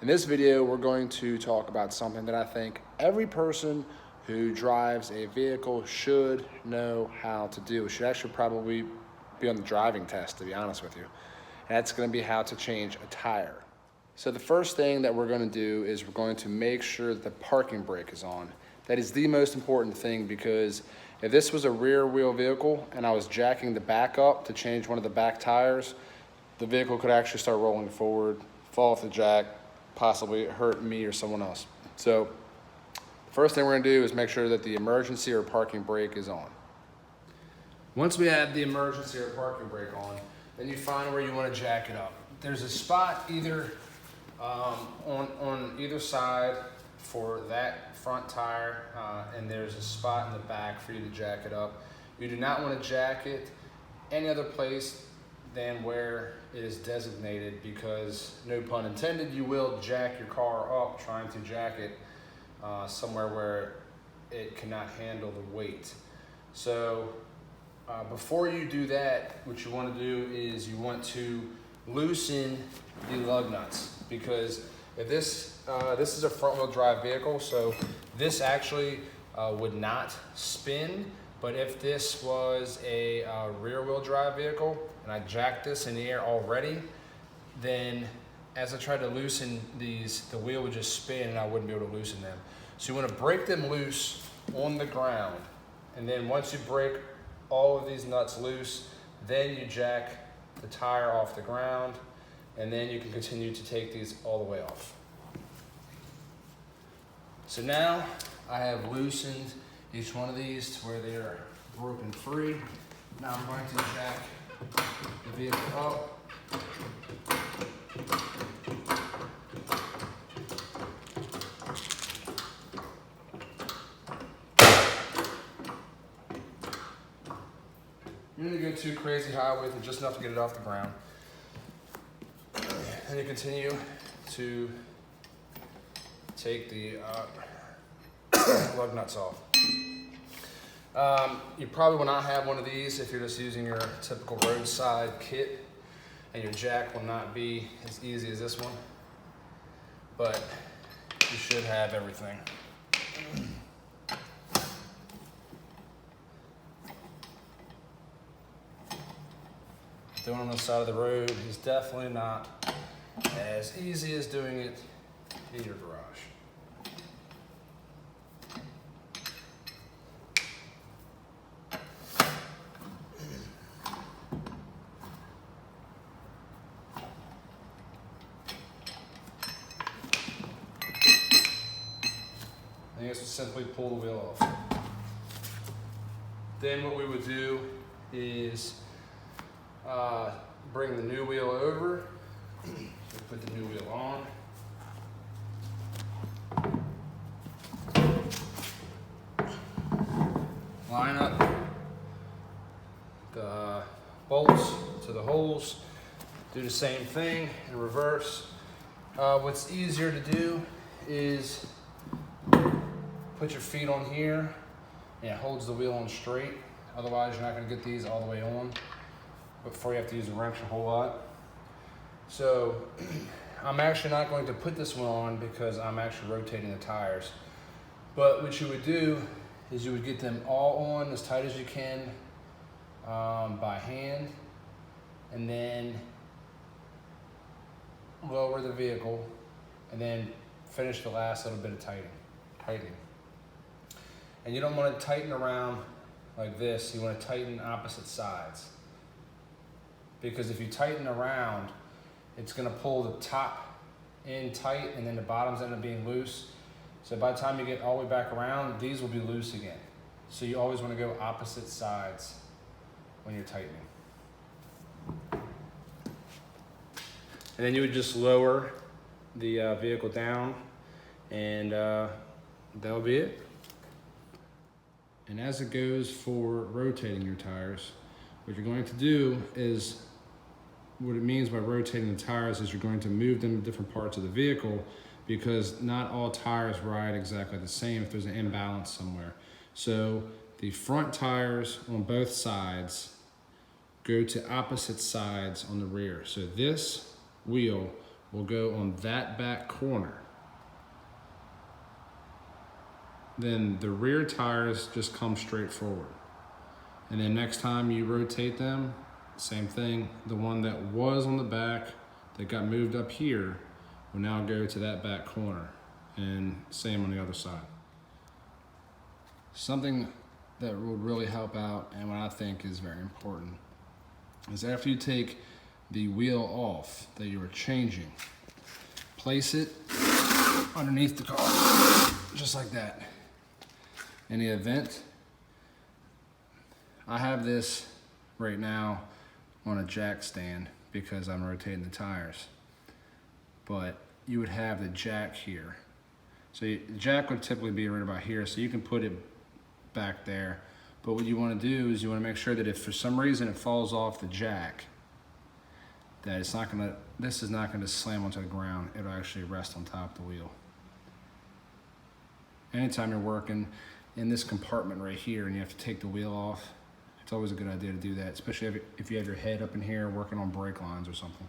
In this video, we're going to talk about something that I think every person who drives a vehicle should know how to do. It should actually probably be on the driving test, to be honest with you. And that's going to be how to change a tire. So the first thing that we're going to do is we're going to make sure that the parking brake is on. That is the most important thing, because if this was a rear wheel vehicle and I was jacking the back up to change one of the back tires, the vehicle could actually start rolling forward, fall off the jack, possibly hurt me or someone else. So the first thing we're gonna do is make sure that the emergency or parking brake is on. Once we have the emergency or parking brake on, then you find where you wanna jack it up. There's a spot either on either side for that front tire, and there's a spot in the back for you to jack it up. You do not wanna jack it any other place than where it is designated, because, no pun intended, you will jack your car up trying to jack it somewhere where it cannot handle the weight. So before you do that, what you want to do is you want to loosen the lug nuts, because if this is a front wheel drive vehicle, so this actually would not spin. But if this was a rear wheel drive vehicle and I jacked this in the air already, then as I tried to loosen these, the wheel would just spin and I wouldn't be able to loosen them. So you want to break them loose on the ground. And then once you break all of these nuts loose, then you jack the tire off the ground, and then you can continue to take these all the way off. So now I have loosened each one of these to where they are broken free. Now I'm going to jack the vehicle up. You're going to go too crazy high with it, just enough to get it off the ground. And you continue to take the lug nuts off. You probably will not have one of these if you're just using your typical roadside kit, and your jack will not be as easy as this one, but you should have everything. Doing it on the side of the road is definitely not as easy as doing it in your garage. I guess we simply pull the wheel off. Then what we would do is bring the new wheel over. So put the new wheel on. Line up the bolts to the holes. Do the same thing in reverse. What's easier to do is put your feet on here, and it holds the wheel on straight. Otherwise, you're not going to get these all the way on. Before you have to use a wrench a whole lot. So I'm actually not going to put this one on because I'm actually rotating the tires. But what you would do is you would get them all on as tight as you can by hand, and then lower the vehicle, and then finish the last little bit of tightening. And you don't want to tighten around like this. You want to tighten opposite sides, because if you tighten around, it's going to pull the top in tight, and then the bottoms end up being loose. So by the time you get all the way back around, these will be loose again. So you always want to go opposite sides when you're tightening. And then you would just lower the vehicle down, and that'll be it. And as it goes for rotating your tires, what you're going to do is, what it means by rotating the tires is you're going to move them to different parts of the vehicle, because not all tires ride exactly the same if there's an imbalance somewhere. So the front tires on both sides go to opposite sides on the rear. So this wheel will go on that back corner. Then the rear tires just come straight forward. And then next time you rotate them, same thing. The one that was on the back that got moved up here will now go to that back corner. And same on the other side. Something that would really help out, and what I think is very important, is after you take the wheel off that you are changing, place it underneath the car, just like that. In the event, I have this right now on a jack stand because I'm rotating the tires, but you would have the jack here. So the jack would typically be right about here, so you can put it back there. But what you want to do is you want to make sure that if for some reason it falls off the jack, that it's not gonna, this is not gonna slam onto the ground. It'll actually rest on top of the wheel. Anytime you're working in this compartment right here and you have to take the wheel off, it's always a good idea to do that, especially if you have your head up in here working on brake lines or something.